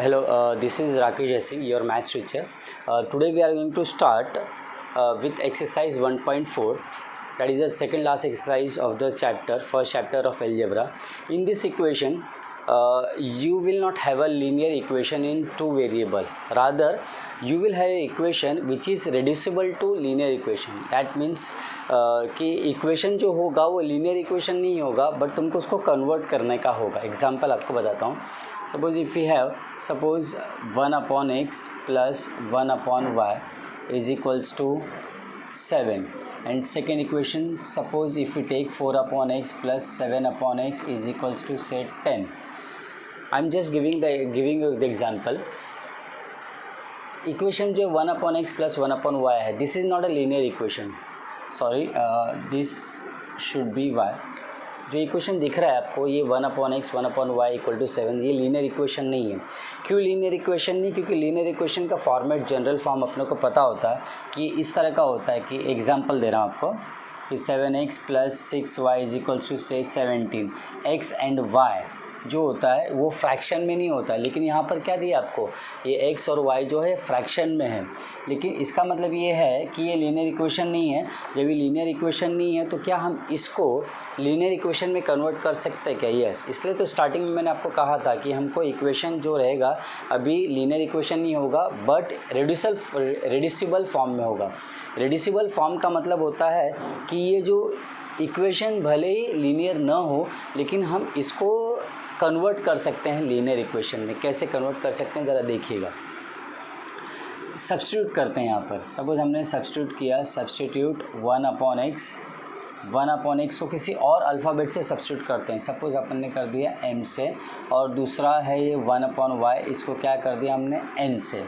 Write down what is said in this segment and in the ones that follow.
Hello, this is Rakesh Jesse, your maths teacher. Today we are going to start with exercise 1.4. That is the second last exercise of the first chapter of algebra. In this equation, you will not have a linear equation in two variable. Rather, you will have an equation which is reducible to linear equation. That means कि equation जो होगा वो linear equation नहीं होगा, but तुमको उसको convert करने का होगा. एग्जाम्पल आपको बताता हूँ. Suppose if we have 1 upon x plus 1 upon y is equals to 7, and second equation, suppose if we take 4 upon x plus 7 upon x is equals to say 10. I'm just giving you the example. Equation जो 1 upon x plus 1 upon y है, this is not a linear equation. Sorry, this should be y. जो equation दिख रहा है आपको, ये 1 upon x 1 upon y equal to 7, ये linear equation नहीं है. क्यों लीनियर इक्वेशन नहीं? क्योंकि लीनियर इक्वेशन का फॉर्मेट जनरल फॉर्म अपने को पता होता है कि इस तरह का होता है. कि एग्जांपल दे रहा हूँ आपको कि 7x plus 6y is equals to से 17. x एंड y जो होता है वो फ्रैक्शन में नहीं होता, लेकिन यहाँ पर क्या दिया आपको, ये x और y जो है फ्रैक्शन में है. लेकिन इसका मतलब ये है कि ये लीनियर इक्वेशन नहीं है. जब ये लीनियर इक्वेशन नहीं है तो क्या हम इसको लीनियर इक्वेशन में कन्वर्ट कर सकते हैं क्या? यस. इसलिए तो स्टार्टिंग में मैंने आपको कहा था कि हमको इक्वेशन जो रहेगा अभी लीनियर इक्वेशन नहीं होगा, बट रेड्यूसिबल फॉर्म में होगा. रेड्यूसिबल फॉर्म का मतलब होता है कि ये जो इक्वेशन भले ही लीनियर ना हो, लेकिन हम इसको कन्वर्ट कर सकते हैं लीनियर इक्वेशन में. कैसे कन्वर्ट कर सकते हैं ज़रा देखिएगा. सब्स्टिट्यूट करते हैं यहाँ पर. सपोज हमने सब्स्टिट्यूट किया, सब्स्टिट्यूट 1 अपॉन एक्स को किसी और अल्फ़ाबेट से सब्स्टिट्यूट करते हैं. सपोज अपन ने कर दिया m से, और दूसरा है ये 1 अपॉन वाई, इसको क्या कर दिया हमने n से.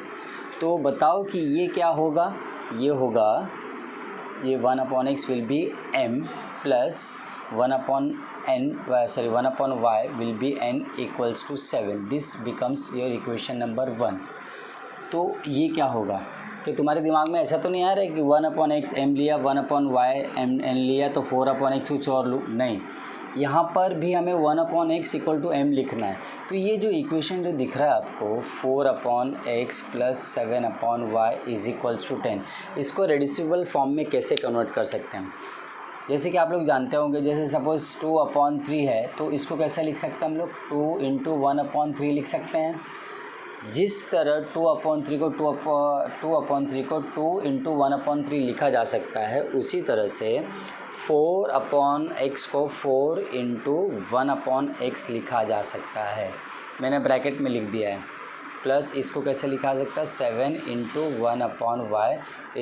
तो बताओ कि ये क्या होगा. ये होगा, ये 1 upon x will be m plus 1 upon y will be n equals to 7. This becomes your equation number 1. तो ये क्या होगा कि तुम्हारे दिमाग में ऐसा तो नहीं आ रहा है कि 1 upon x m लिया, 1 upon y n लिया तो 4 upon x कुछ और लूँ. नहीं, यहाँ पर भी हमें 1 upon x equal to m लिखना है. तो ये जो इक्वेशन जो दिख रहा है आपको 4 upon x प्लस 7 upon y is equals to 10, इसको रेड्यूसिबल फॉर्म में कैसे कन्वर्ट कर सकते हैं? जैसे कि आप लोग जानते होंगे, जैसे सपोज 2 upon 3 है, तो इसको कैसे लिख सकते हैं हम लोग? 2 into 1 upon 3 लिख सकते हैं. जिस तरह 2 upon 3 को 2 into 1 upon 3 लिखा जा सकता है, उसी तरह से 4 upon x को 4 into 1 upon x लिखा जा सकता है. मैंने ब्रैकेट में लिख दिया है. प्लस इसको कैसे लिखा जा सकता है? 7 into 1 upon y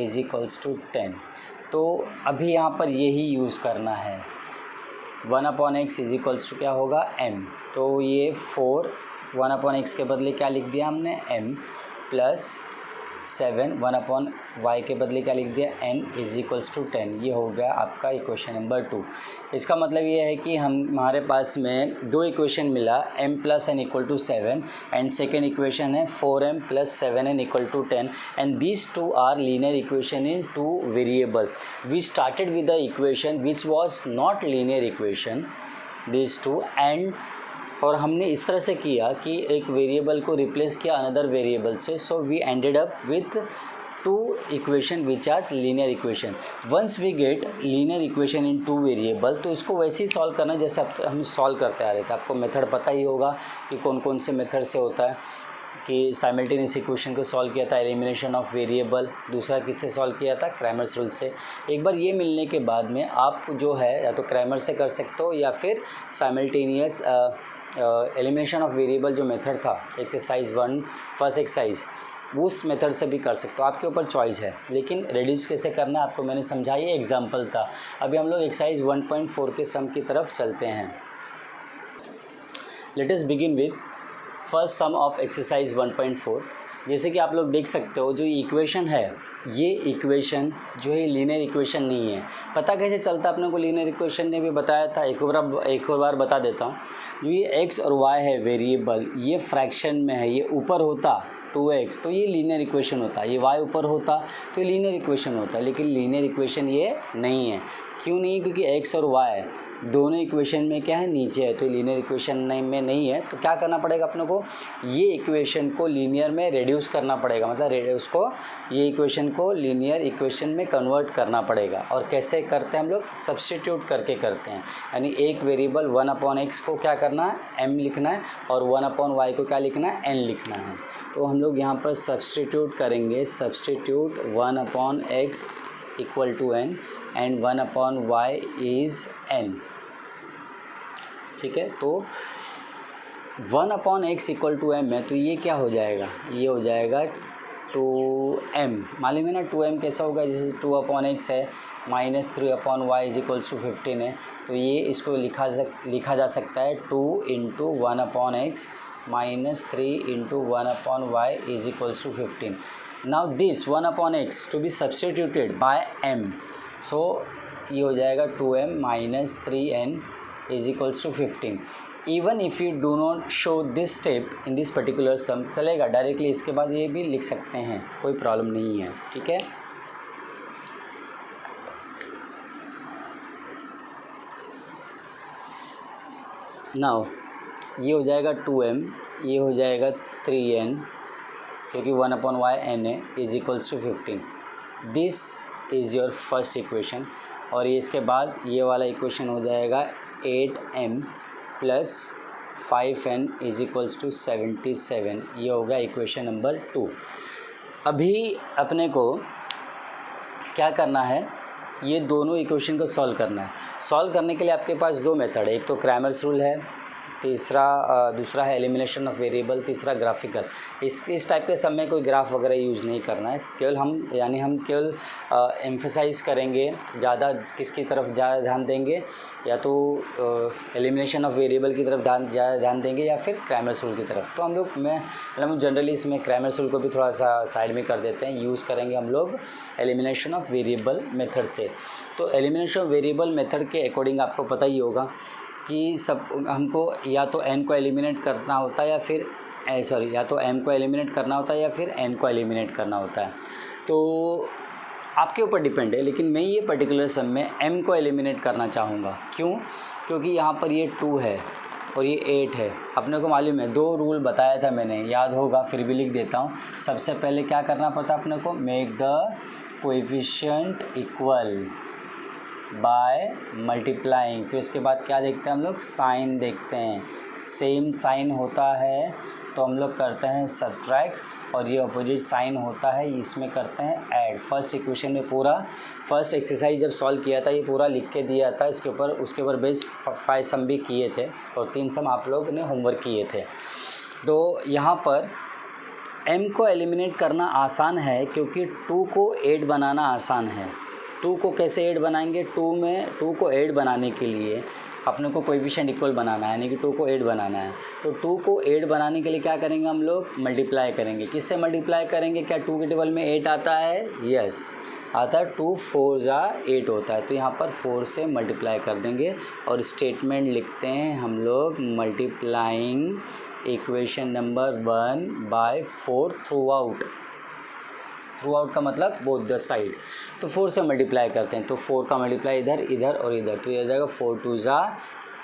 is equals to 10. तो अभी यहाँ पर यही यूज़ करना है. 1 upon x is equals to क्या होगा? m. तो ये 1 upon x के बदले क्या लिख दिया हमने? m प्लस 7 1 upon y के बदले क्या लिख दिया? n is equals to 10. ये हो गया आपका इक्वेशन नंबर 2. इसका मतलब ये है कि हमारे पास में दो इक्वेशन मिला, m plus n equal to 7, and second equation है 4m plus 7n equal to 10, and these two are linear equation in two variable. We started with the equation which was not linear equation, these two, and और हमने इस तरह से किया कि एक variable को रिप्लेस किया अनदर वेरिएबल से. So we ended up with two equation which are linear equation. Once we get linear equation in two variable, तो इसको वैसे ही सॉल्व करना जैसे हम सॉल्व करते आ रहे थे. आपको मेथड पता ही होगा कि कौन कौन से मेथड से होता है. कि साइमल्टेनियस इक्वेशन को सॉल्व किया था एलिमिनेशन ऑफ वेरिएबल, दूसरा किससे सॉल्व किया था? क्रैमर्स रूल से. एक बार ये मिलने के बाद में आप जो है या तो क्रैमर से कर सकते हो या फिर साइमल्टेनियस एलिमिनेशन ऑफ वेरिएबल जो मेथड था एक्सरसाइज 1 फर्स्ट एक्सरसाइज, उस मेथड से भी कर सकते हो. आपके ऊपर चॉइस है, लेकिन रेड्यूस कैसे करना है आपको मैंने समझाई, एग्जाम्पल था. अभी हम लोग एक्सरसाइज 1.4 के सम की तरफ चलते हैं. Let us begin with first sum of exercise 1.4. जैसे कि आप लोग देख सकते हो, जो इक्वेशन है, ये इक्वेशन जो है लीनियर इक्वेशन नहीं है. पता कैसे चलता है अपने को? लीनियर इक्वेशन ने भी बताया था, एक और बार बता देता हूँ. जो ये x और y है वेरिएबल, ये फ्रैक्शन में है. ये ऊपर होता 2x तो ये लीनियर इक्वेशन होता, ये y ऊपर होता तो ये लीनियर इक्वेशन होता. लेकिन लीनियर इक्वेशन ये नहीं है. क्यों नहीं? क्योंकि x और y दोनों इक्वेशन में क्या है, नीचे है, तो लीनियर इक्वेशन में नहीं है, तो क्या करना पड़ेगा अपने को, ये इक्वेशन को लीनियर में रिड्यूस करना पड़ेगा, मतलब उसको ये इक्वेशन को लीनियर इक्वेशन में कन्वर्ट करना पड़ेगा। और कैसे करते हैं हम लोग, सब्सटीट्यूट करके करते हैं, यानी एक वेरिएबल 1/x को क्या करना है, m लिखना है, और 1/y को क्या लिखना है, n लिखना है। तो हम लोग यहाँ पर सब्सटीट्यूट करेंगे, substitute 1/x equal to n and 1/y is n, ठीक है। तो 1/x इक्वल टू m है, तो ये क्या हो जाएगा, ये हो जाएगा 2m, मालूम है ना 2m कैसा होगा, जैसे 2/x है, -3/y इज इक्वल्स टू 15 है, तो ये इसको लिखा जा सकता है 2 × 1/x -3 × 1/y is equals to 15। Now this 1/x to be substituted by m, so ये हो जाएगा 2m - 3n is equals to 15। Even if you do not show this step in this particular sum, चलेगा, directly इसके बाद ये भी लिख सकते हैं, कोई प्रॉब्लम नहीं है, ठीक है। नाउ ये हो जाएगा 2m, ये हो जाएगा 3n, क्योंकि 1/y n है, is equals to 15। This is your first equation. और ये इसके बाद ये वाला इक्वेशन हो जाएगा 8m + 5n is equals to 77, ये होगा इक्वेशन नंबर 2। अभी अपने को क्या करना है, ये दोनों इक्वेशन को सॉल्व करना है। सॉल्व करने के लिए आपके पास दो मेथड है, एक तो क्रैमर्स रूल है, दूसरा है एलिमिनेशन ऑफ वेरिएबल, तीसरा ग्राफिकल। इस टाइप के सब में कोई ग्राफ वगैरह यूज़ नहीं करना है, केवल हम केवल एम्फसाइज करेंगे, ज़्यादा किसकी तरफ ज़्यादा ध्यान देंगे, या तो एलिमिनेशन ऑफ वेरिएबल की तरफ ज़्यादा ध्यान देंगे या फिर क्रैमर्स रूल की तरफ। तो हम लोग जनरली इसमें क्रैमर्स रूल को भी थोड़ा सा साइड में कर देते हैं, यूज़ करेंगे हम लोग एलिमिनेशन ऑफ वेरिएबल मेथड से। तो एलिमिनेशन ऑफ वेरिएबल मेथड के अकॉर्डिंग आपको पता ही होगा कि हमको या तो n को एलिमिनेट करना होता है या फिर या तो m को एलिमिनेट करना होता है या फिर n को एलिमिनेट करना होता है। तो आपके ऊपर डिपेंड है, लेकिन मैं ये पर्टिकुलर सम में m को एलिमिनेट करना चाहूँगा। क्यों? क्योंकि यहाँ पर ये 2 है और ये 8 है। अपने को मालूम है, 2 रूल बताया था मैंने, याद होगा, फिर भी लिख देता हूँ। सबसे पहले क्या करना पड़ता है अपने को, make the coefficient equal by multiplying. फिर उसके बाद क्या देखते हैं हम लोग, साइन देखते हैं। सेम साइन होता है तो हम लोग करते हैं सब्ट्रैक्ट, और ये अपोजिट साइन होता है इसमें करते हैं ऐड। फर्स्ट इक्वेशन में पूरा फर्स्ट एक्सरसाइज जब सॉल्व किया था ये पूरा लिख के दिया था, उसके ऊपर बेस 5 सम भी किए थे और 3 सम आप लोग ने होमवर्क किए थे। तो यहाँ पर m को एलिमिनेट करना आसान है क्योंकि 2 को 8 बनाना आसान है। 2 को कैसे 8 बनाएंगे, 2 को 8 बनाने के लिए अपने को कोएफिशिएंट इक्वल बनाना है, यानी कि 2 को 8 बनाना है। तो 2 को 8 बनाने के लिए क्या करेंगे हम लोग, मल्टीप्लाई करेंगे। किससे मल्टीप्लाई करेंगे, क्या 2 के टेबल में 8 आता है, यस आता है, 2 4 जा 8 होता है। तो यहाँ पर 4 से मल्टीप्लाई कर देंगे और स्टेटमेंट लिखते हैं हम लोग, multiplying equation number 1 by 4 throughout का मतलब बोथ द साइड। तो 4 से मल्टीप्लाई करते हैं, तो 4 का मल्टीप्लाई इधर और इधर, तो ये हो जाएगा 4 2 जा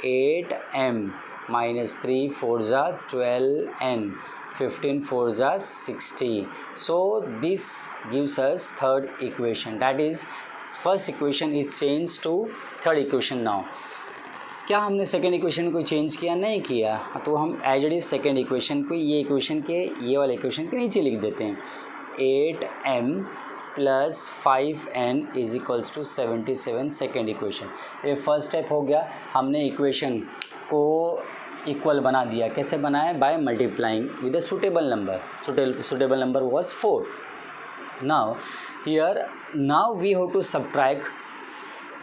8m -3 4 जा 12n 15 4 जा 60। So this gives us third equation, that is first equation is changed to third equation now। क्या हमने सेकेंड इक्वेशन को चेंज किया, नहीं किया, तो हम as it is second equation को ये इक्वेशन के ये वाले इक्वेशन के नीचे लिख देते हैं। 8m + 5n is equals to 77 second equation. ये फर्स्ट स्टेप हो गया, हमने इक्वेशन को इक्वल बना दिया। कैसे बनाया, by multiplying with a suitable number number was 4। Now we have to subtract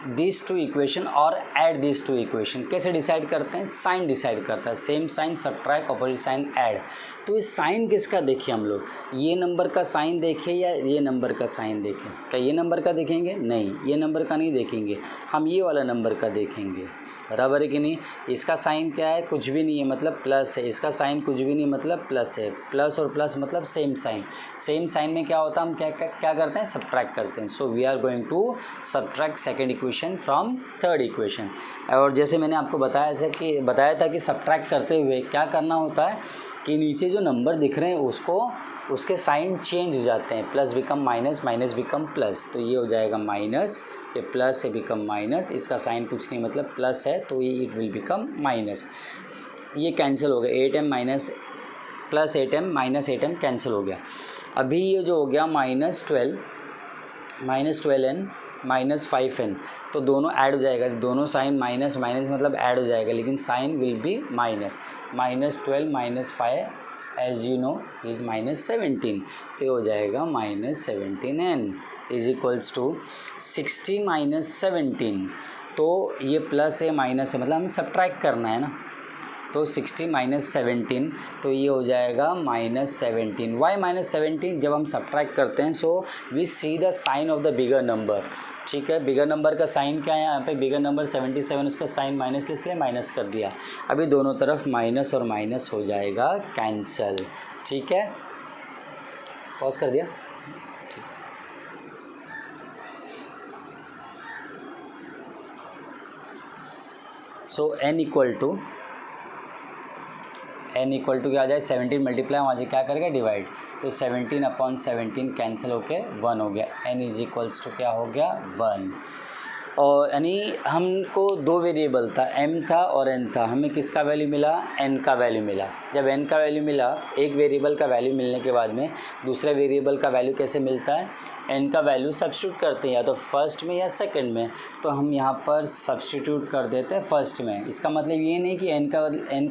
this 2 equation और ऐड दिस 2 इक्वेशन। कैसे डिसाइड करते हैं, साइन डिसाइड करता है, same sign subtract, opposite sign add. तो इस साइन किसका देखें हम लोग, ये नंबर का साइन देखें या ये नंबर का साइन देखें, क्या ये नंबर का देखेंगे, नहीं ये नंबर का नहीं देखेंगे, हम ये वाला नंबर का देखेंगे। बराबर है कि नहीं। इसका साइन क्या है, कुछ भी नहीं है मतलब प्लस है, इसका साइन कुछ भी नहीं मतलब प्लस है, प्लस और प्लस मतलब सेम साइन। सेम साइन में क्या होता है, हम क्या करते हैं, सब्ट्रैक्ट करते हैं। So we are going to subtract second equation from third equation. और जैसे मैंने आपको बताया था कि सब्ट्रैक्ट करते हुए क्या करना होता है कि नीचे जो नंबर दिख रहे हैं उसके साइन चेंज हो जाते हैं, plus become minus, minus become plus. तो ये हो जाएगा माइनस, ये प्लस से बिकम माइनस, इसका साइन कुछ नहीं मतलब प्लस है, तो ये इट विल बिकम माइनस। ये कैंसिल हो गया, 8m minus plus 8m minus 8m cancel हो गया। अभी ये जो हो गया -12n माइनस 5n, तो दोनों ऐड हो जाएगा, दोनों साइन माइनस माइनस मतलब ऐड हो जाएगा, लेकिन sign will be minus. -12 minus 5 as you know is -17, तो हो जाएगा -17n is equals to 60 minus 17। तो ये प्लस है माइनस है मतलब हमें सब्ट्रैक्ट करना है ना, तो 60 माइनस 17, तो ये हो जाएगा -17। वाई -17, जब हम सब्ट्रैक्ट करते हैं so we see the sign of the bigger number. ठीक है, बिगर नंबर का साइन क्या है, यहाँ पे बिगर नंबर 77, उसका साइन माइनस इसलिए माइनस कर दिया। अभी दोनों तरफ माइनस और माइनस हो जाएगा कैंसल। ठीक है, पॉज कर दिया। ठीक, सो n इक्वल टू क्या आ जाए 17 मल्टीप्लाई वहाँ से क्या करेगा डिवाइड, तो 17/17 कैंसिल होके 1 हो गया। n इज इक्वल्स टू क्या हो गया 1। और यानी हमको दो वेरिएबल था, m था और n था, हमें किसका वैल्यू मिला, n का वैल्यू मिला। जब n का वैल्यू मिला, एक वेरिएबल का वैल्यू मिलने के बाद में दूसरे वेरिएबल का वैल्यू कैसे मिलता है, n का वैल्यू सब्स्टिट्यूट करते हैं या तो फर्स्ट में या सेकंड में, तो हम यहाँ पर सब्स्टिट्यूट कर देते हैं फर्स्ट में। इसका मतलब ये नहीं कि n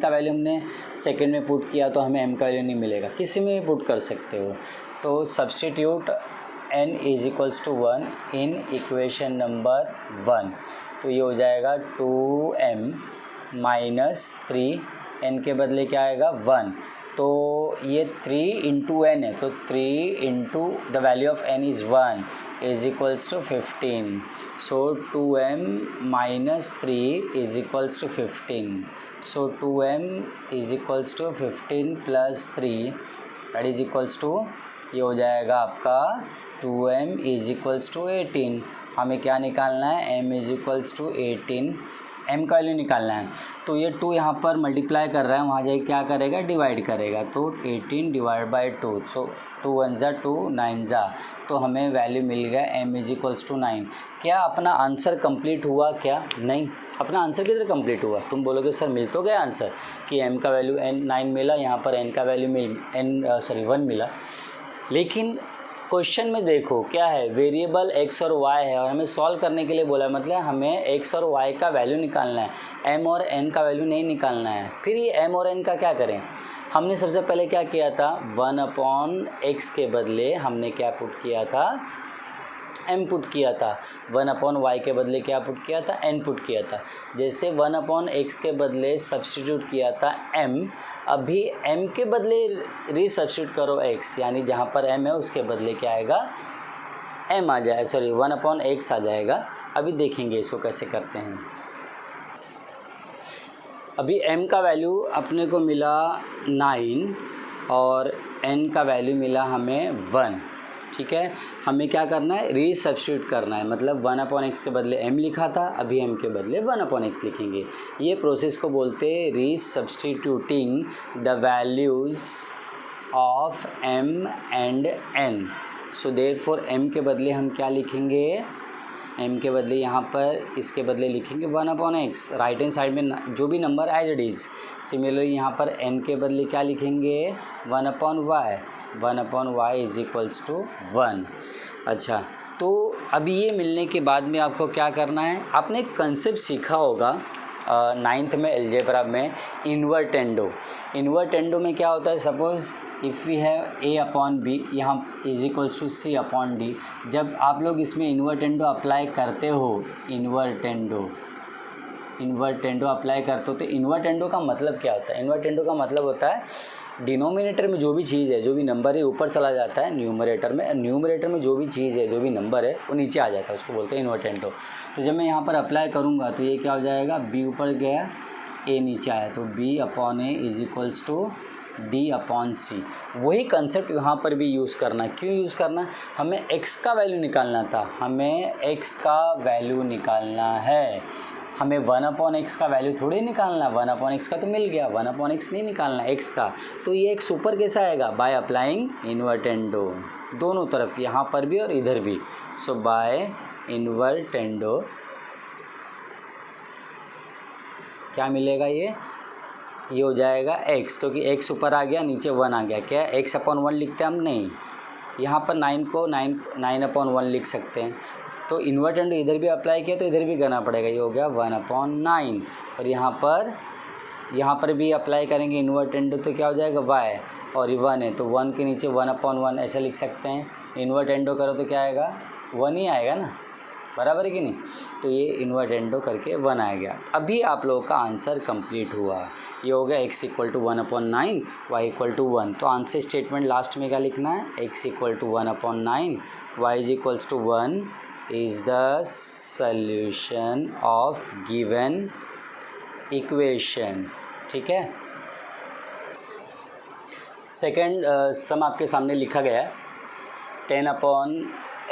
का वैल्यू हमने सेकंड में पुट किया तो हमें m का वैल्यू नहीं मिलेगा, किसी में भी पुट कर सकते हो। तो substitute n is equals to 1 in equation number 1, तो ये हो जाएगा 2m माइनस 3, n के बदले क्या आएगा 1, तो ये 3 इंटू n है, तो 3 into the value of n is 1 is equals to 15। So 2m minus 3 is equals to 15। So 2m is equals to 15 plus 3 that is equals to, ये हो जाएगा आपका 2m इज इक्वल्स टू 18। हमें क्या निकालना है, m is equals to 18, m का value निकालना है। तो ये 2 यहाँ पर मल्टीप्लाई कर रहा है, वहाँ जाके क्या करेगा डिवाइड करेगा, तो 18 डिवाइड बाई 2, सो 2 1 ज़ा 2 9 ज़ा, तो हमें वैल्यू मिल गया m इज इक्वल्स टू 9। क्या अपना आंसर कंप्लीट हुआ क्या, नहीं, अपना आंसर किधर कंप्लीट हुआ। तुम बोलोगे सर मिल तो गया आंसर कि m का वैल्यू 9 मिला, यहाँ पर n का वैल्यू 1 मिला, लेकिन क्वेश्चन में देखो क्या है, वेरिएबल x और y है और हमें सॉल्व करने के लिए बोला, मतलब हमें x और y का वैल्यू निकालना है, m और n का वैल्यू नहीं निकालना है। फिर ये m और n का क्या करें, हमने सबसे पहले क्या किया था, 1/x के बदले हमने क्या पुट किया था, m पुट किया था, 1/y के बदले क्या पुट किया था, n पुट किया था। जैसे 1/x के बदले सब्स्टिट्यूट किया था m, अभी m के बदले रीसब्स्टिट्यूट करो x, यानी जहाँ पर m है उसके बदले क्या आएगा, m आ जाए, सॉरी 1/x आ जाएगा। अभी देखेंगे इसको कैसे करते हैं। अभी m का वैल्यू अपने को मिला 9 और n का वैल्यू मिला हमें 1। ठीक है, हमें क्या करना है, रीसब्स्टिट्यूट करना है, मतलब 1/x के बदले m लिखा था, अभी m के बदले 1/x लिखेंगे। ये प्रोसेस को बोलते हैं रीसब्स्टिट्यूटिंग the values of m and n। So therefore m के बदले हम क्या लिखेंगे, m के बदले यहाँ पर इसके बदले लिखेंगे 1/x, राइट हैंड साइड में जो भी number as it is. Similarly यहाँ पर n के बदले क्या लिखेंगे 1/y, 1/y is equals to 1। अच्छा, तो अभी ये मिलने के बाद में आपको क्या करना है, आपने एक कंसेप्ट सीखा होगा 9th में अलजेब्रा में, इन्वर्टेंडो। इन्वर्टेंडो में क्या होता है, suppose if we have a/b यहाँ इज इक्वल्स टू c/d। जब आप लोग इसमें इन्वर्टेंडो अप्लाई करते हो, इन्वर्टेंडो अप्लाई करते हो, तो इन्वर्टेंडो का मतलब क्या होता है, इन्वर्टेंडो का मतलब होता है डिनोमिनेटर में जो भी चीज़ है, जो भी नंबर है ऊपर चला जाता है न्यूमरेटर में, न्यूमरेटर में जो भी चीज़ है, जो भी नंबर है वो नीचे आ जाता है, उसको बोलते हैं इन्वर्टेंडो। तो जब मैं यहाँ पर अप्लाई करूँगा तो ये क्या हो जाएगा, b ऊपर गया a नीचे आया, तो b upon a is equals to d upon c। वही कंसेप्ट यहाँ पर भी यूज़ करना है। क्यों यूज़ करना है, हमें x का वैल्यू निकालना था, हमें x का वैल्यू निकालना है, हमें 1 अपॉन एक्स का वैल्यू थोड़ी निकालना, 1 अपॉन एक्स का तो मिल गया, 1 अपॉन एक्स नहीं निकालना एक्स का। तो ये एक्स ऊपर कैसे आएगा, बाय अप्लाइंग इन्वर्टेंडो, दोनों तरफ यहाँ पर भी और इधर भी। सो बाय इन्वर्टेंडो क्या मिलेगा, ये हो जाएगा x, क्योंकि x ऊपर आ गया नीचे 1 आ गया, क्या x अपॉन 1 लिखते हैं हम, नहीं, यहाँ पर 9 को 9 अपॉन 1 लिख सकते हैं। तो इन्वर्टेंडो इधर भी अप्लाई किया तो इधर भी करना पड़ेगा, ये हो गया 1 अपॉन 9। और यहाँ पर भी अप्लाई करेंगे इन्वर्टेंडो तो क्या हो जाएगा y, और ये 1 है तो 1 के नीचे 1 अपॉन 1 ऐसे लिख सकते हैं। इन्वर्टेंडो करो तो क्या आएगा, 1 ही आएगा ना, बराबर है कि नहीं। तो ये इन्वर्टेंडो करके 1 आ गया। अभी आप लोगों का आंसर कंप्लीट हुआ, ये हो गया x equal to 1 upon 9, y equal to 1। तो आंसर स्टेटमेंट लास्ट में क्या लिखना है, x equal to 1 upon 9, y is equals to 1 is the solution of given equation। ठीक है, सेकेंड सम आपके सामने लिखा गया है 10 upon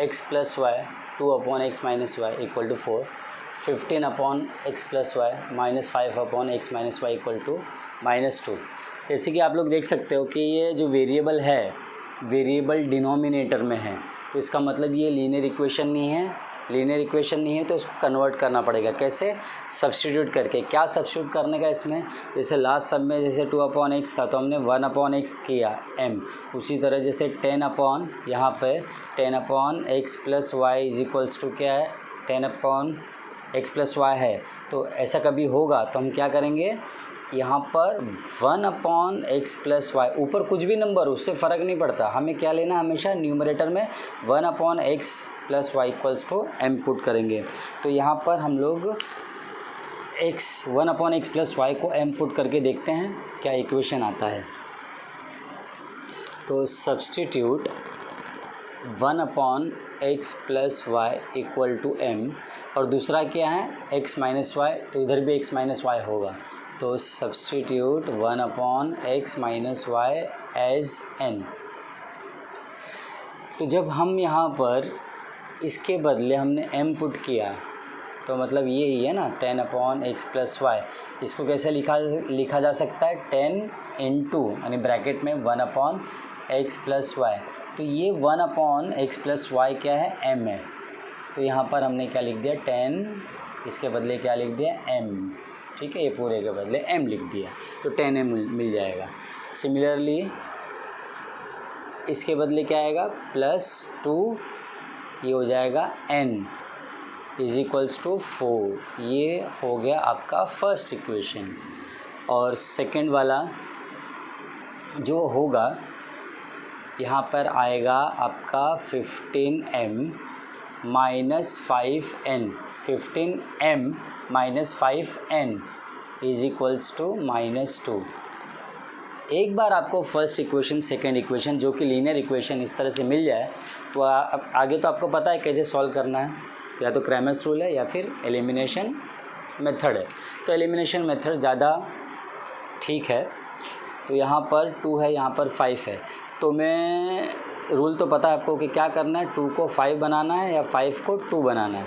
x plus y 2 upon x minus y equal to 4, 15 upon x plus y minus 5 upon x minus y equal to -2। जैसे कि आप लोग देख सकते हो कि ये जो वेरिएबल है, वेरिएबल डिनोमिनेटर में है, तो इसका मतलब ये लीनियर इक्वेशन नहीं है, लीनियर इक्वेशन नहीं है तो इसको कन्वर्ट करना पड़ेगा। कैसे, सब्स्टिट्यूट करके। क्या सब्स्टिट्यूट करने का इसमें, जैसे लास्ट सब में जैसे 2 अपॉन एक्स था तो हमने 1 अपॉन एक्स किया m, उसी तरह जैसे 10 अपॉन यहाँ पे 10 upon x plus y is equals to क्या है, 10 अपॉन एक्स प्लस वाई है। तो ऐसा कभी होगा तो हम क्या करेंगे, यहाँ पर 1 अपॉन एक्स प्लस वाई, ऊपर कुछ भी नंबर उससे फ़र्क नहीं पड़ता, हमें क्या लेना, हमेशा न्यूमरेटर में 1 upon x plus y equals to m put करेंगे। तो यहाँ पर हम लोग 1 अपॉन एक्स प्लस वाई को m पुट करके देखते हैं क्या इक्वेशन आता है। तो substitute 1 upon x plus y equal to m, और दूसरा क्या है x माइनस वाई, तो इधर भी x माइनस वाई होगा। तो substitute 1 upon x minus y as n। तो जब हम यहाँ पर इसके बदले हमने m पुट किया तो मतलब ये ही है ना 10 अपॉन एक्स प्लस वाई। इसको कैसे लिखा जा सकता है, 10 इंटू यानी ब्रैकेट में 1 अपॉन एक्स प्लस वाई। तो ये 1 अपॉन एक्स प्लस वाई क्या है, m है। तो यहाँ पर हमने क्या लिख दिया, 10, इसके बदले क्या लिख दिया, m। ठीक है, ये पूरे के बदले m लिख दिया तो 10m मिल जाएगा। सिमिलरली इसके बदले क्या आएगा, +2, ये हो जाएगा n इज इक्वल्स टू 4। ये हो गया आपका फर्स्ट इक्वेशन। और सेकंड वाला जो होगा यहाँ पर आएगा आपका 15m minus 5n, 15m minus 5n is equals to -2। एक बार आपको फर्स्ट इक्वेशन, सेकंड इक्वेशन जो कि लीनियर इक्वेशन इस तरह से मिल जाए तो आगे तो आपको पता है कैसे सॉल्व करना है, या तो क्रैमर्स रूल है या फिर एलिमिनेशन मेथड है। तो एलिमिनेशन मेथड ज़्यादा ठीक है। तो यहाँ पर 2 है, यहाँ पर 5 है, तो मैं रूल तो पता है आपको कि क्या करना है, 2 को 5 बनाना है या 5 को 2 बनाना है।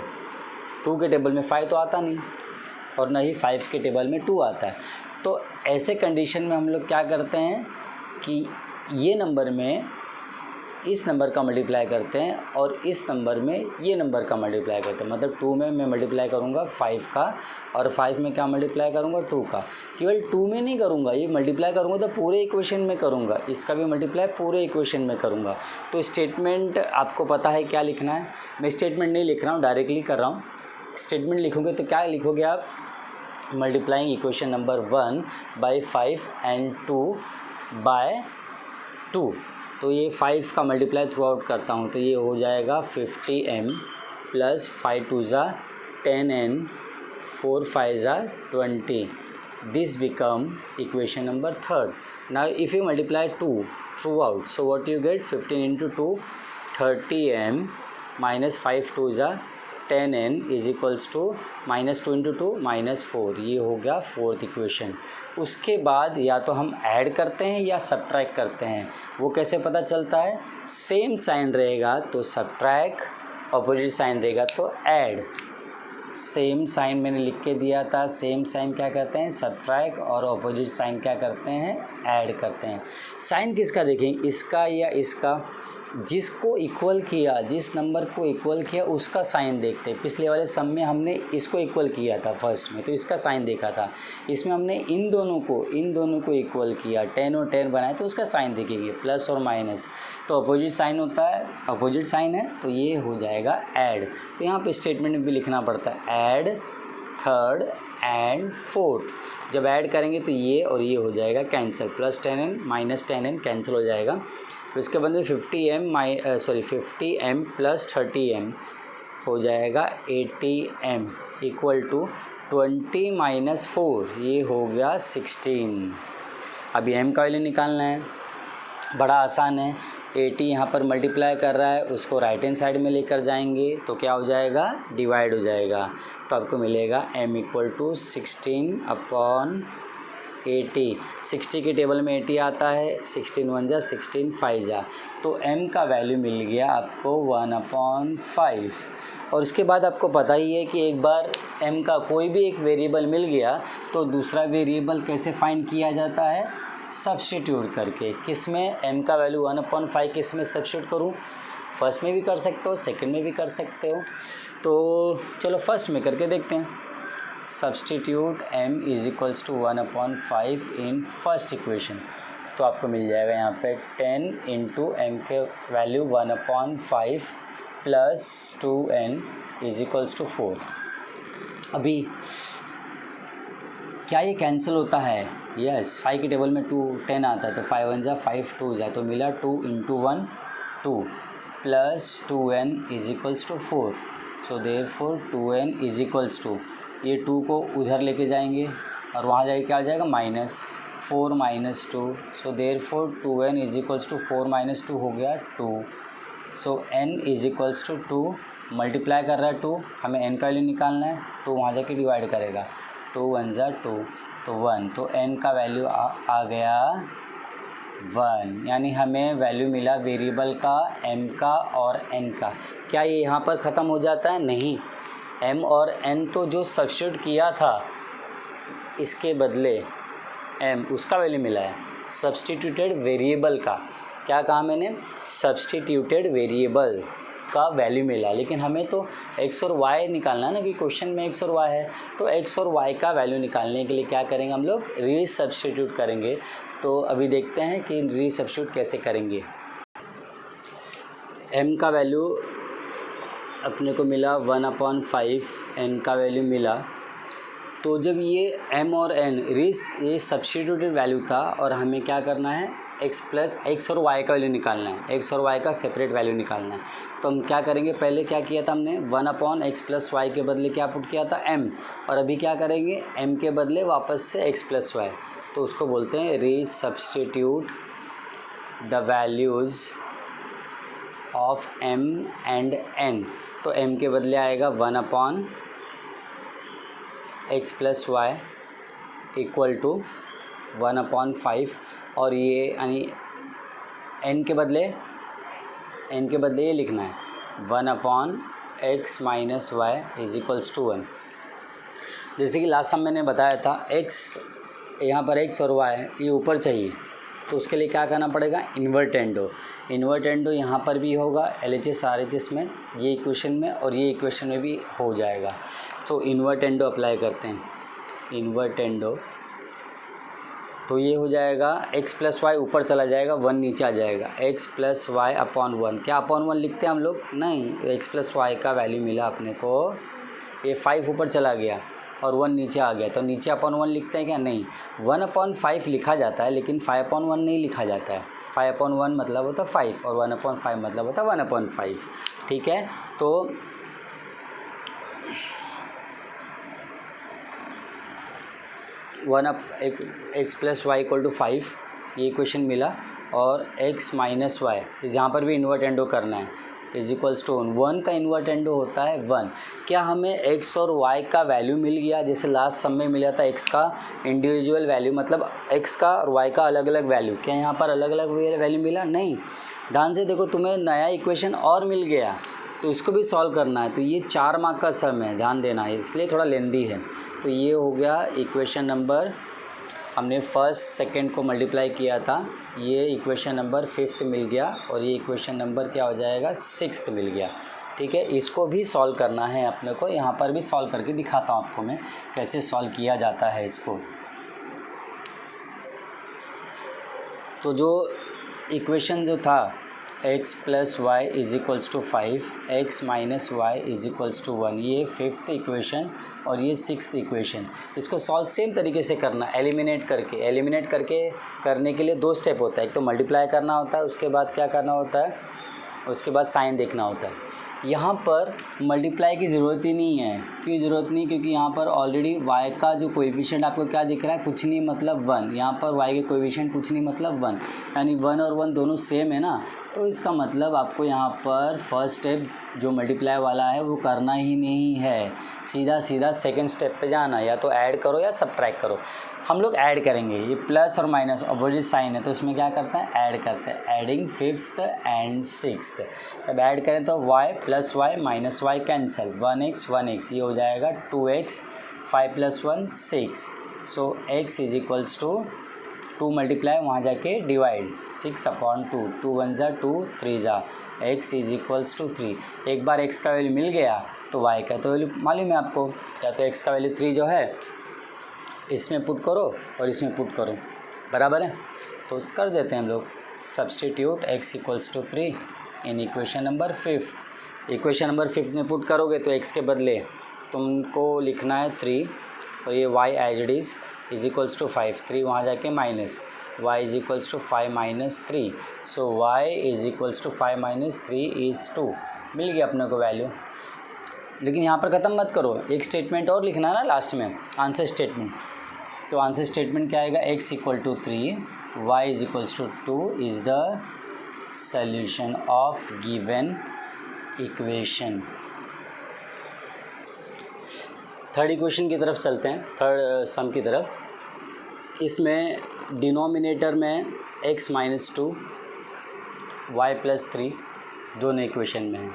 2 के टेबल में 5 तो आता नहीं और न ही 5 के टेबल में 2 आता है। तो ऐसे कंडीशन में हम लोग क्या करते हैं कि ये नंबर में इस नंबर का मल्टीप्लाई करते हैं और इस नंबर में ये नंबर का मल्टीप्लाई करते हैं। मतलब 2 में मैं मल्टीप्लाई करूँगा 5 का और 5 में क्या मल्टीप्लाई करूँगा 2 का। केवल 2 में नहीं करूँगा, ये मल्टीप्लाई करूँगा तो पूरे इक्वेशन में करूँगा, इसका भी मल्टीप्लाई पूरे इक्वेशन में करूँगा। तो स्टेटमेंट आपको पता है क्या लिखना है। मैं स्टेटमेंट नहीं लिख रहा हूँ, डायरेक्टली कर रहा हूँ। स्टेटमेंट लिखोगे तो क्या लिखोगे आप, multiplying equation number 1 by 5 and 2 by 2। तो ये 5 का मल्टीप्लाई थ्रू आउट करता हूँ तो ये हो जाएगा 50m प्लस 5 2 ज़ा 10n 4 5 ज़ा 20 this become equation number third. Now if you multiply 2 throughout, so what you get, 15 into 2 30m minus 5 2 is 10n is equals to minus 2 into 2 minus 4. ये हो गया फोर्थ इक्वेशन. उसके बाद या तो हम ऐड करते हैं या सब्ट्रैक्ट करते हैं. वो कैसे पता चलता है, सेम साइन रहेगा तो सब्ट्रैक्ट, अपोजिट साइन रहेगा तो ऐड. सेम साइन मैंने लिख के दिया था, सेम साइन क्या करते हैं, सब्ट्रैक्ट, और अपोजिट साइन क्या करते हैं, ऐड करते हैं. साइन किसका देखें, इसका या इसका, जिसको इक्वल किया, जिस नंबर को इक्वल किया उसका साइन देखते हैं. पिछले वाले सम में हमने इसको इक्वल किया था फर्स्ट में, तो इसका साइन देखा था. इसमें हमने इन दोनों को इक्वल किया, 10 और 10 बनाए, तो उसका साइन देखेंगे, प्लस और माइनस. तो अपोजिट साइन होता है, अपोजिट साइन है तो ये हो जाएगा ऐड. तो यहाँ पे स्टेटमेंट में भी लिखना पड़ता है ऐड थर्ड एंड फोर्थ. जब ऐड करेंगे तो ये और ये हो जाएगा cancel, plus 10n minus 10n cancel हो जाएगा. तो इसके बाद में 50m प्लस 30m हो जाएगा 80m इक्वल टू 20 माइनस 4, ये हो गया 16. अभी m का वैल्यू निकालना है, बड़ा आसान है. 80 यहाँ पर मल्टीप्लाई कर रहा है, उसको राइट हैंड साइड में लेकर जाएंगे तो क्या हो जाएगा, डिवाइड हो जाएगा. तो आपको मिलेगा m इक्वल टू 16 अपॉन 80. 60 के टेबल में 80 आता है, 16 1 जा 16 5 जा, तो m का वैल्यू मिल गया आपको 1/5. और उसके बाद आपको पता ही है कि एक बार m का कोई भी एक वेरिएबल मिल गया तो दूसरा वेरिएबल कैसे फाइंड किया जाता है, सब्स्टिट्यूट करके. किस में m का वैल्यू 1/5 किस में सब्स्टिट्यूट करूँ, फर्स्ट में भी कर सकते हो, सेकंड में भी कर सकते हो. तो चलो फर्स्ट में करके देखते हैं. Substitute m is equals to 1/5 in first equation. तो आपको मिल जाएगा यहाँ पे 10 इंटू एम के value 1/5 plus 2n is equals to 4. अभी क्या ये कैंसिल होता है, यस. 5 के टेबल में 10 आता है, तो 5 1 जा 5 2 जा, तो मिला 2 into 1 2 plus 2n is equals to 4. So therefore 2n is equals to, ये 2 को उधर लेके जाएंगे और वहाँ जाके क्या आ जाएगा, minus 4 minus 2. So therefore 2n is equals to 4 minus 2 हो गया 2. So n is equals to 2. Multiply कर रहा है 2, हमें n का वैल्यू निकालना है, 2 वहाँ जाके डिवाइड करेगा, 2 1 जा 2 तो 1. तो n का वैल्यू आ गया 1. यानी हमें वैल्यू मिला वेरिएबल का, m का और n का. क्या ये यहाँ पर ख़त्म हो जाता है, नहीं. m और n तो जो सब्स्टिट्यूट किया था इसके बदले m, उसका वैल्यू मिला है. सब्स्टिट्यूटेड वेरिएबल का, क्या कहा मैंने, सब्स्टिट्यूटेड वेरिएबल का वैल्यू मिला. लेकिन हमें तो x और y निकालना है ना, कि क्वेश्चन में x और y है. तो x और y का वैल्यू निकालने के लिए क्या करेंगे हम लोग, रीसब्स्टिट्यूट करेंगे. तो अभी देखते हैं कि रीसब्स्टिट्यूट कैसे करेंगे. m का वैल्यू अपने को मिला 1/5, n का वैल्यू मिला. तो जब ये m और n ये सब्स्टिट्यूटेड वैल्यू था और हमें क्या करना है, x और y का वैल्यू निकालना है, x और y का सेपरेट वैल्यू निकालना है. तो हम क्या करेंगे, पहले क्या किया था हमने, 1/x प्लस वाई के बदले क्या पुट किया था, m. और अभी क्या करेंगे, m के बदले वापस से x प्लस वाई. तो उसको बोलते हैं resubstitute the values of m and n. तो m के बदले आएगा 1/x plus y equal to 1/5. और ये यानी n के बदले ये लिखना है, 1/x minus y is equals to 1. जैसे कि लास्ट समय मैंने बताया था, x यहाँ पर x और y ये ऊपर चाहिए, तो उसके लिए क्या करना पड़ेगा, इन्वर्टेंडो. इन्वर्टेंडो यहाँ पर भी होगा, LHS RHS में, ये इक्वेशन में और ये इक्वेशन में भी हो जाएगा. तो इन्वर्टेंडो अप्लाई करते हैं, इन्वर्टेंडो. तो ये हो जाएगा x प्लस वाई ऊपर चला जाएगा, 1 नीचे आ जाएगा, x प्लस वाई अपॉन 1. क्या अपॉन 1 लिखते हैं हम लोग, नहीं. x प्लस वाई का वैल्यू मिला अपने को, ये 5 ऊपर चला गया और 1 नीचे आ गया, तो नीचे अपॉन 1 लिखते हैं क्या, नहीं. 1/5 लिखा जाता है लेकिन 5/1 नहीं लिखा जाता है. 5/1 मतलब होता है 5 और 1/5 मतलब होता है 1/5. ठीक है. तो one up x plus y equal to 5 ये इक्वेशन मिला, और x माइनस वाई यहाँ पर भी इन्वर्टेंडो करना है इज इक्वल्स टू 1 का इन्वर्टेंडो होता है 1। क्या हमें x और y का वैल्यू मिल गया, जैसे लास्ट सम में मिला था x का इंडिविजुअल वैल्यू, मतलब x का और y का अलग अलग वैल्यू, क्या यहाँ पर अलग अलग वैल्यू मिला? नहीं। ध्यान से देखो, तुम्हें नया इक्वेशन और मिल गया, तो इसको भी सॉल्व करना है। तो ये 4 मार्क का सम है, ध्यान देना है, इसलिए थोड़ा लेंदी है। तो ये हो गया इक्वेशन नंबर, हमने फर्स्ट सेकंड को मल्टीप्लाई किया था, ये इक्वेशन नंबर 5th मिल गया, और ये इक्वेशन नंबर क्या हो जाएगा 6th मिल गया। ठीक है, इसको भी सॉल्व करना है अपने को। यहाँ पर भी सॉल्व करके दिखाता हूँ आपको मैं कैसे सॉल्व किया जाता है इसको। तो जो इक्वेशन जो था x plus y is equals to 5, x minus y is equals to 1, ये 5th इक्वेशन और ये 6th इक्वेशन, इसको सॉल्व सेम तरीके से करना, एलिमिनेट करके करने के लिए 2 स्टेप होता है। एक तो मल्टीप्लाई करना होता है, उसके बाद क्या करना होता है, उसके बाद साइन देखना होता है। यहाँ पर मल्टीप्लाई की ज़रूरत ही नहीं है। क्यों ज़रूरत नहीं? क्योंकि यहाँ पर ऑलरेडी y का जो कोएफिशिएंट आपको क्या दिख रहा है, कुछ नहीं मतलब 1। यहाँ पर y के कोएफिशिएंट कुछ नहीं मतलब 1, यानी 1 और 1 दोनों सेम है ना। तो इसका मतलब आपको यहाँ पर फर्स्ट स्टेप जो मल्टीप्लाई वाला है वो करना ही नहीं है, सीधा सेकंड स्टेप पे जाना, या तो ऐड करो या सब्ट्रैक्ट करो। हम लोग ऐड करेंगे, ये प्लस और माइनस अपोजिट साइन है, तो इसमें क्या करते हैं, ऐड करते हैं, एडिंग 5th एंड 6th। तब ऐड करें तो y plus y minus y cancel, 1x, ये हो जाएगा 2x, 5 प्लस 1 6। सो x is equals to 2 multiply वहाँ जाके डिवाइड 6/2, 2 1 ज़ा 2, 3 ज़ा, x इज इक्वल्स टू 3। एक बार x का वैल्यू मिल गया तो y का तो वैल्यू मालूम है आपको, या तो x का वैल्यू 3 जो है इसमें पुट करो और इसमें पुट करो, बराबर है। तो कर देते हैं हम लोग, substitute x equals to 3 in equation number 5th। Equation number 5th में पुट करोगे तो x के बदले तुमको लिखना है 3, और ये y as it is equals to 5, 3 वहाँ जाके minus, y is equals to 5 minus 3। So y is equals to 5 minus 3 is 2। मिल गया अपने को वैल्यू। लेकिन यहाँ पर ख़त्म मत करो, एक स्टेटमेंट और लिखना है ना लास्ट में, आंसर स्टेटमेंट। तो आंसर स्टेटमेंट क्या आएगा, x equal to 3, y is equals to 2 is the solution of given equation. Third equation की तरफ चलते हैं, थर्ड सम की तरफ। इसमें डिनोमिनेटर में x माइनस 2, y प्लस 3 दोनों इक्वेशन में है,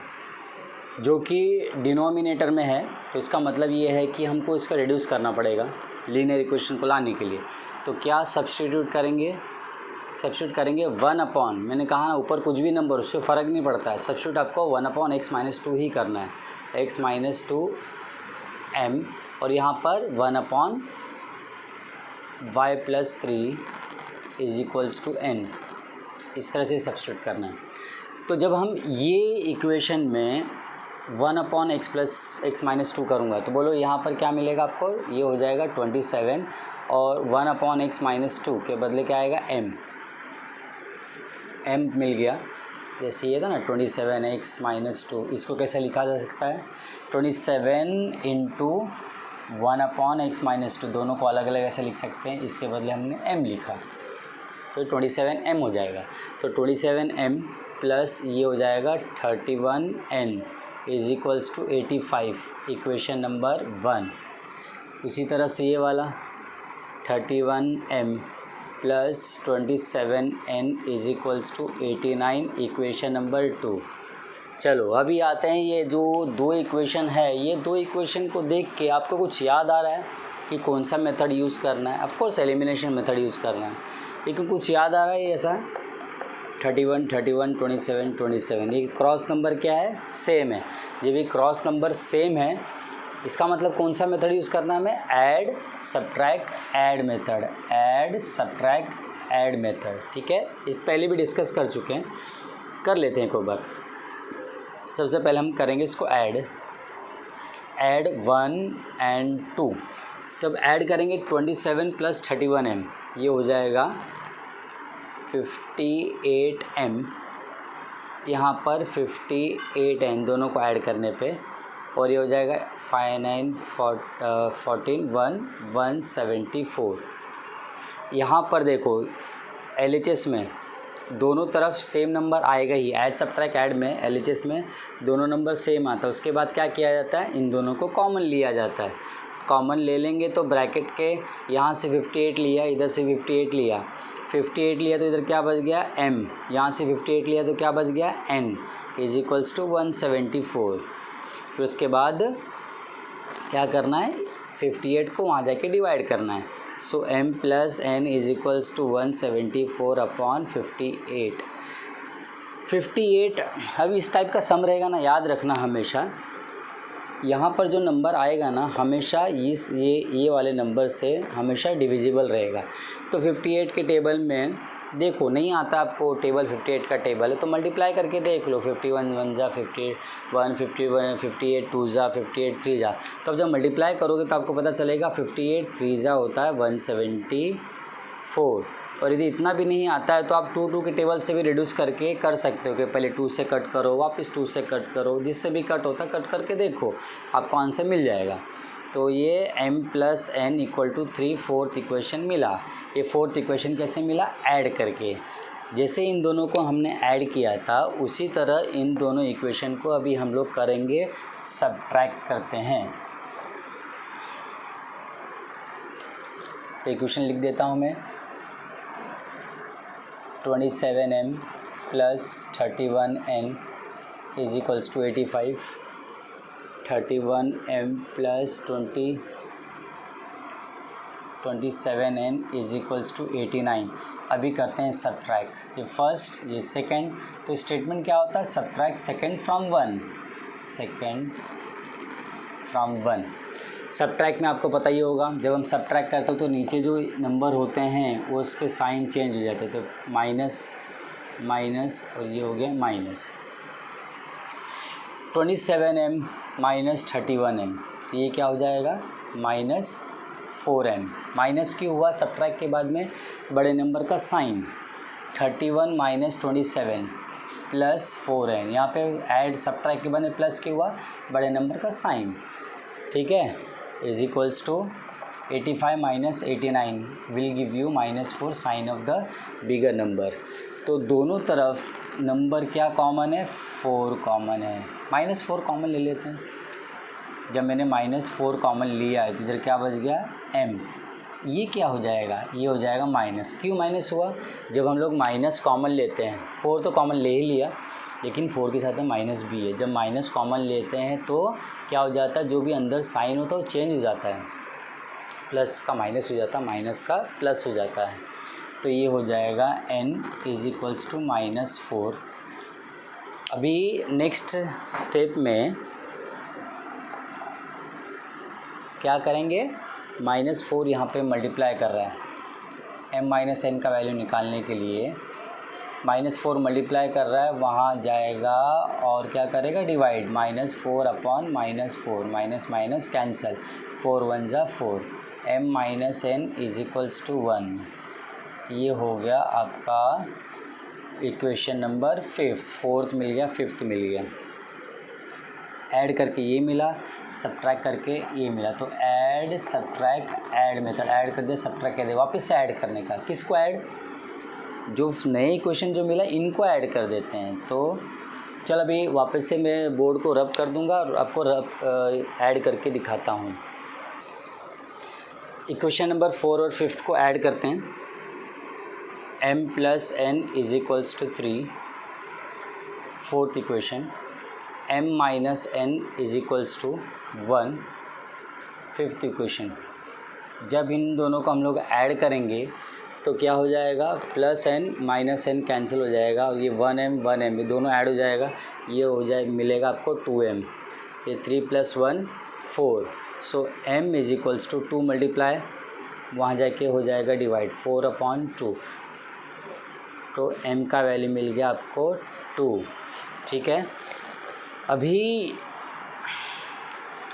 जो कि डिनोमिनेटर में है। तो इसका मतलब ये है कि हमको इसका रिड्यूस करना पड़ेगा लीनियर इक्वेशन को लाने के लिए। तो क्या सब्स्टिट्यूट करेंगे, 1/, मैंने कहा ना ऊपर कुछ भी नंबर उससे फ़र्क नहीं पड़ता है, सब्स्टिट्यूट आपको 1/x माइनस 2 ही करना है, x माइनस 2 m, और यहाँ पर 1/y plus 3 is equals to n, इस तरह से सब्स्टिट्यूट करना है। तो जब हम ये इक्वेशन में 1/x प्लस x माइनस 2 करूँगा तो बोलो यहाँ पर क्या मिलेगा आपको, ये हो जाएगा 27, और 1/x माइनस 2 के बदले क्या आएगा m मिल गया। जैसे ये था ना 27x माइनस 2, इसको कैसे लिखा जा सकता है, 27 इंटू 1/x माइनस 2, दोनों को अलग अलग ऐसे लिख सकते हैं, इसके बदले हमने m लिखा तो 27m हो जाएगा। तो 27m प्लस ये हो जाएगा 31n is equals to 85, equation number 1। उसी तरह से ये वाला 31m plus 27n is equals to 89, equation number 2। चलो अभी आते हैं, ये जो 2 इक्वेशन है, ये 2 इक्वेशन को देख के आपको कुछ याद आ रहा है कि कौन सा मेथड यूज़ करना है। Of course elimination method use करना है, लेकिन कुछ याद आ रहा है ऐसा 31, 31, 27, 27, ये क्रॉस नंबर क्या है, सेम है। जब ये क्रॉस नंबर सेम है इसका मतलब कौन सा मेथड यूज़ करना है हमें, add subtract add method, add subtract add method. ठीक है, इस पहले भी डिस्कस कर चुके हैं, कर लेते हैं एक बार। सबसे पहले हम करेंगे इसको ऐड 1 and 2। तब ऐड करेंगे 27 प्लस 31m, ये हो जाएगा 58m, यहाँ पर 58n, दोनों को ऐड करने पे और ये हो जाएगा 5 9 14 174। यहाँ पर देखो LHS में दोनों तरफ सेम नंबर आएगा ही, ऐड सब्ट्रैक्ट ऐड में LHS में दोनों नंबर सेम आता है। उसके बाद क्या किया जाता है, इन दोनों को कॉमन लिया जाता है। कॉमन ले लेंगे तो ब्रैकेट के यहाँ से 58 लिया, इधर से 58 लिया, 58 लिया तो इधर क्या बच गया m, यहाँ से 58 लिया तो क्या बच गया n इज इक्वल्स टू 174। फिर उसके बाद क्या करना है, 58 को वहाँ जाके डिवाइड करना है। So m plus n is equals to 174 upon 58। अब इस टाइप का सम रहेगा ना, याद रखना हमेशा यहाँ पर जो नंबर आएगा ना हमेशा ये वाले नंबर से हमेशा डिविजिबल रहेगा। तो 58 के टेबल में देखो नहीं आता आपको टेबल, 58 का टेबल है तो मल्टीप्लाई करके देख लो, 51 1 जा 58, 151 58 2 जा 58 3 जा। तो अब जब मल्टीप्लाई करोगे तो आपको पता चलेगा 58 3 जा होता है 174। और यदि इतना भी नहीं आता है तो आप 2 2 के टेबल से भी रिड्यूस करके कर सकते हो कि पहले 2 से कट करो, वापस 2 से कट करो, जिससे भी कट होता है कट करके देखो, आपको आंसर मिल जाएगा। तो ये m plus n equal to 3 fourth equation मिला। ये फोर्थ इक्वेशन कैसे मिला, ऐड करके। जैसे इन दोनों को हमने ऐड किया था उसी तरह इन दोनों इक्वेशन को अभी हम लोग करेंगे, सब्ट्रैक्ट करते हैं। तो इक्वेशन लिख देता हूँ मैं, 27m plus 31n is equals to 85, 31m plus 27n is equals to 89। अभी करते हैं सब्ट्रैक्ट, ये फर्स्ट ये सेकंड। तो स्टेटमेंट क्या होता है, subtract second from one. Subtract में आपको पता ही होगा, जब हम सब्ट्रैक्ट करते हो तो नीचे जो नंबर होते हैं वो उसके साइन चेंज हो जाते हैं। तो माइनस और ये हो गया माइनस। 27m माइनस 31m, ये क्या हो जाएगा माइनस 4m। माइनस क्यों हुआ, सब्ट्रैक्ट के बाद में बड़े नंबर का साइन, 31 माइनस 27 प्लस 4n। यहाँ पे ऐड सब्ट्रैक्ट के बाद में प्लस क्यों हुआ, बड़े नंबर का साइन, ठीक है, is equals to 85 minus 89 will give you -4 sign of the bigger number. तो दोनों तरफ नंबर क्या कॉमन है, 4 कॉमन है। -4 कॉमन ले लेते हैं। जब मैंने -4 कॉमन लिया है तो इधर क्या बच गया m, ये क्या हो जाएगा, ये हो जाएगा माइनस। क्यों माइनस हुआ, जब हम लोग माइनस कॉमन लेते हैं, 4 तो कॉमन ले ही लिया लेकिन 4 के साथ में माइनस भी है। जब माइनस कॉमन लेते हैं तो क्या हो जाता है, जो भी अंदर साइन होता है वो चेंज हो जाता है, प्लस का माइनस हो जाता है, माइनस का प्लस हो जाता है। तो ये हो जाएगा n इज इक्वल्स टू -4। अभी नेक्स्ट स्टेप में क्या करेंगे, -4 यहाँ पे मल्टीप्लाई कर रहा है, m माइनस n का वैल्यू निकालने के लिए -4 मल्टीप्लाई कर रहा है, वहाँ जाएगा और क्या करेगा, divide, -4 upon -4, minus minus cancel, 4 1 जा 4, m minus n is equals to 1। ये हो गया आपका इक्वेशन नंबर 5th, 4th मिल गया, 5th मिल गया। ऐड करके ये मिला, सब्ट्रैक्ट करके ये मिला। तो add subtract add method, add कर दे सब्ट्रैक्ट कर दे, वापस से ऐड करने का, किसको ऐड, जो नए इक्वेशन जो मिला इनको ऐड कर देते हैं। तो चल अभी वापस से मैं बोर्ड को रब कर दूंगा और आपको ऐड करके दिखाता हूँ। इक्वेशन नंबर 4 और 5th को ऐड करते हैं। m plus n is equals to 3, 4th equation, m minus n is equals to 1, 5th equation. जब इन दोनों को हम लोग ऐड करेंगे तो क्या हो जाएगा, plus n minus n cancel हो जाएगा और ये 1m ये दोनों ऐड हो जाएगा, ये हो जाए मिलेगा आपको 2m, ये 3 + 1 4। So m is equals to 2 multiply, वहाँ जाके हो जाएगा डिवाइड, 4/2। तो m का वैल्यू मिल गया आपको 2, ठीक है। अभी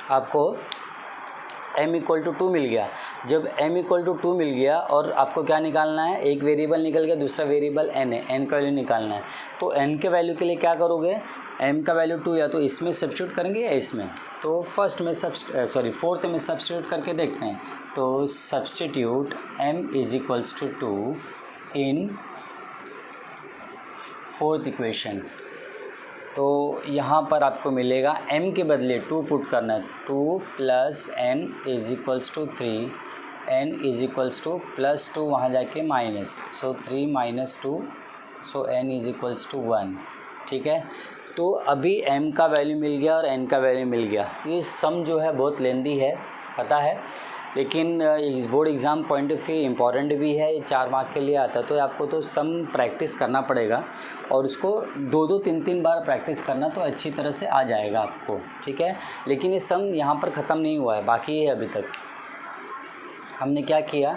आपको m = 2 मिल गया। जब m इक्वल टू 2 मिल गया और आपको क्या निकालना है, एक वेरिएबल निकल गया, दूसरा वेरिएबल n है, n का वैल्यू निकालना है। तो n के वैल्यू के लिए क्या करोगे, m का वैल्यू 2 या तो इसमें सब्स्टिट्यूट करेंगे या इसमें। तो फोर्थ में सब्स्टिट्यूट करके देखते हैं। तो substitute m is equals to 2 in fourth equation. तो यहाँ पर आपको मिलेगा m के बदले 2 पुट करना है, 2 plus n is equals to 3, n is equals to plus 2 वहाँ जाके minus, so 3 minus 2, so n is equals to 1। ठीक है, तो अभी m का वैल्यू मिल गया और n का वैल्यू मिल गया। ये सम जो है बहुत लेंदी है, पता है, लेकिन board exam point of view important भी है, 4 मार्क के लिए आता है। तो आपको तो सम प्रैक्टिस करना पड़ेगा और उसको 2-2 3-3 बार प्रैक्टिस करना, तो अच्छी तरह से आ जाएगा आपको। ठीक है, लेकिन ये सम यहाँ पर ख़त्म नहीं हुआ है, बाकी है अभी तक। हमने क्या किया,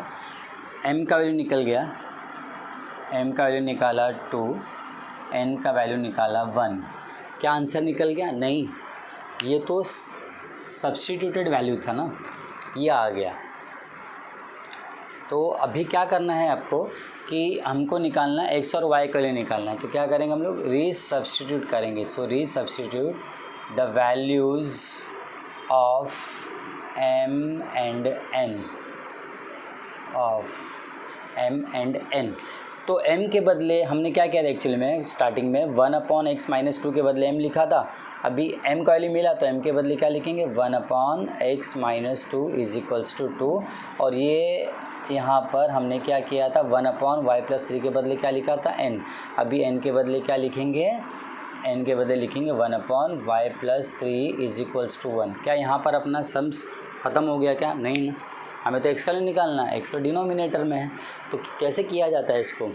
m का वैल्यू निकल गया, m का वैल्यू निकाला 2, n का वैल्यू निकाला 1। क्या आंसर निकल गया? नहीं, ये तो सब्स्टिट्यूटेड वैल्यू था ना, ये आ गया। तो अभी क्या करना है आपको कि हमको निकालना है x और y के लिए निकालना है। तो क्या करेंगे हम लोग, री सब्स्टिट्यूट करेंगे। सो री substitute the values of m and n। तो m के बदले हमने क्या किया था एक्चुअली में, स्टार्टिंग में 1/x - 2 के बदले m लिखा था। अभी m का वैल्यू मिला तो m के बदले क्या लिखेंगे, 1/x - 2 इज इक्वल्स टू 2। और ये यहाँ पर हमने क्या किया था, 1/y+3 के बदले क्या लिखा था, n। अभी n के बदले क्या लिखेंगे, n के बदले लिखेंगे 1/y+3 इज इक्वल्स टू 1। क्या यहाँ पर अपना सम ख़त्म हो गया? क्या नहीं ना, हमें तो x का वैल्यू निकालना है, x तो डिनोमिनेटर में है। तो कैसे किया जाता है इसको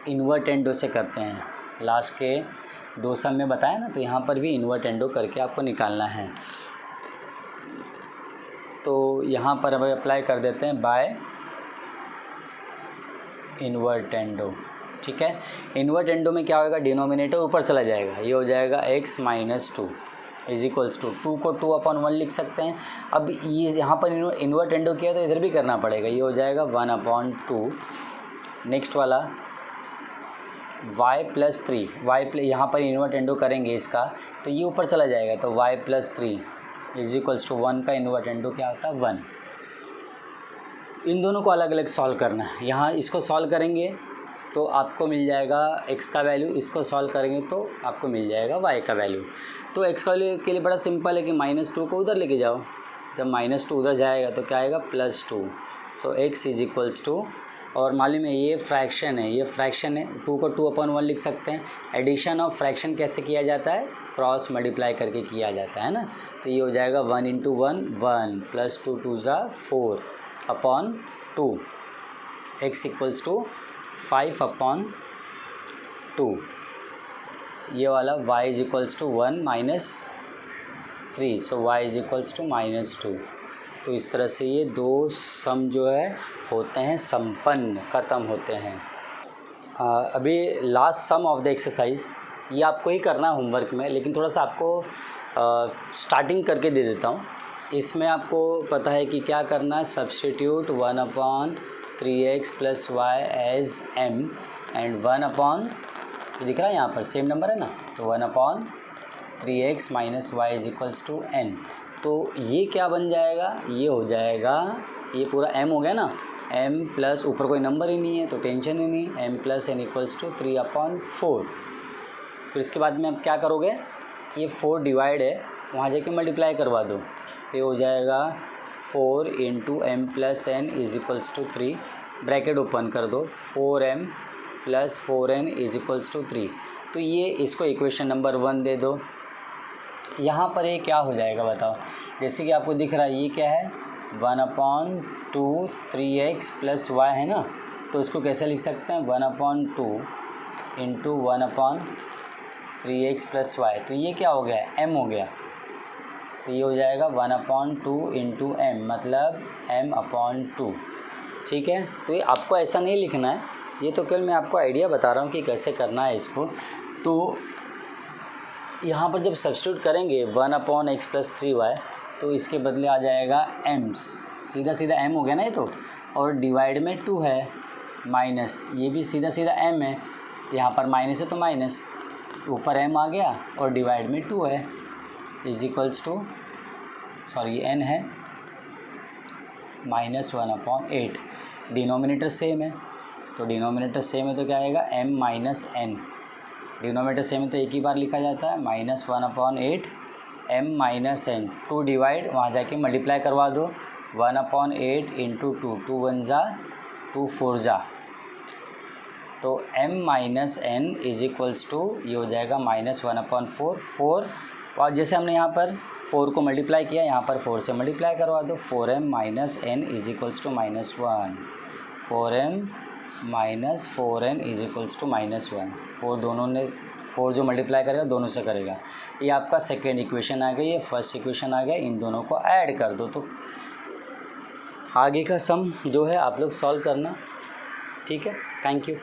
इन्वर्टेंडो से करते हैं। लास्ट के 2 सम में बताया ना, तो यहाँ पर भी इन्वर्टेंडो करके आपको निकालना है। तो यहाँ पर अब अप्लाई कर देते हैं बाय इन्वर्टेंडो। ठीक है, इन्वर्टेंडो में क्या होगा, डिनोमिनेटर ऊपर चला जाएगा, ये हो जाएगा x - 2 इज इक्वल्स टू 2 को 2/1 लिख सकते हैं। अब ये यहाँ पर इन्वर्टेंडो किया तो इधर भी करना पड़ेगा, ये हो जाएगा 1/2। नेक्स्ट वाला y+3, यहाँ पर इन्वर्टेंडो करेंगे इसका तो ये ऊपर चला जाएगा, तो y+3 इज इक्वल्स टू 1 का इन्वर्टेंडो क्या होता है, 1। इन दोनों को अलग अलग सॉल्व करना है। यहाँ इसको सॉल्व करेंगे तो आपको मिल जाएगा x का वैल्यू, इसको सॉल्व करेंगे तो आपको मिल जाएगा y का वैल्यू। तो x का वैल्यू के लिए बड़ा सिंपल है कि -2 को उधर लेके जाओ, जब -2 उधर जाएगा तो क्या आएगा, +2। सो x इज इक्वल्स टू, और मालूम है ये फ्रैक्शन है, 2 को 2/1 लिख सकते हैं। एडिशन ऑफ फ्रैक्शन कैसे किया जाता है, क्रॉस मल्टीप्लाई करके किया जाता है ना। तो ये हो जाएगा 1 × 1 1 + 2 2 4/2, x इक्वल्स टू 5/2। ये वाला y is equals to 1 - 3, so y is equals to -2। तो इस तरह से ये 2 सम जो है होते हैं संपन्न, ख़त्म होते हैं। अभी last sum of the exercise, ये आपको ही करना है होमवर्क में, लेकिन थोड़ा सा आपको स्टार्टिंग करके दे देता हूँ। इसमें आपको पता है कि क्या करना है, substitute 1/3x + y as m and 1 दिख रहा है यहाँ पर सेम नंबर है ना, तो 1/3x - y is equals to n। तो ये क्या बन जाएगा, ये हो जाएगा, ये पूरा m हो गया ना, m प्लस ऊपर कोई नंबर ही नहीं है तो टेंशन ही नहीं, m + n इक्वल्स टू 3/4। फिर इसके बाद में आप क्या करोगे, ये 4 डिवाइड है, वहाँ जाके मल्टीप्लाई करवा दो, तो ये हो जाएगा 4 × m + n is equals to 3, bracket open कर दो, 4m + 4n is equals to 3। तो ये इसको इक्वेशन नंबर 1 दे दो। यहाँ पर ये क्या हो जाएगा बताओ, जैसे कि आपको दिख रहा है ये क्या है, 1/2 3x + y है ना, तो इसको कैसे लिख सकते हैं, 1/2 × 1/3x + y। तो ये क्या हो गया, m हो गया, तो ये हो जाएगा 1/2 × m, मतलब m/2। ठीक है, तो ये आपको ऐसा नहीं लिखना है, ये तो केवल मैं आपको आइडिया बता रहा हूँ कि कैसे करना है इसको। तो यहाँ पर जब सब्स्टिट्यूट करेंगे 1/x + 3y, तो इसके बदले आ जाएगा m, सीधा सीधा m हो गया ना ये तो, और डिवाइड में 2 है माइनस, ये भी सीधा सीधा m है, यहाँ पर माइनस है तो माइनस, ऊपर m आ गया और डिवाइड में 2 है, is equals to, sorry n है -1/8। डिनोमिनेटर सेम है तो डिनोमिनेटर सेम है तो क्या आएगा m minus n, denominator same है तो एक ही बार लिखा जाता है -1/8 m माइनस n। 2 डिवाइड वहाँ जाके मल्टीप्लाई करवा दो, 1/8 इंटू 2, 2 1 जा 2 4 जा, तो m minus n is equals to ये हो जाएगा -1/4, 4, और जैसे हमने यहाँ पर 4 को मल्टीप्लाई किया, यहाँ पर 4 से मल्टीप्लाई करवा दो, 4m minus n is equals to -1, 4m minus 4n is equals to -1, 4 दोनों ने 4 जो मल्टीप्लाई करेगा दोनों से करेगा, ये आपका सेकेंड इक्वेशन आ गई, ये फर्स्ट इक्वेशन आ गया, इन दोनों को ऐड कर दो तो आगे का सम जो है आप लोग सॉल्व करना, ठीक है। Thank you.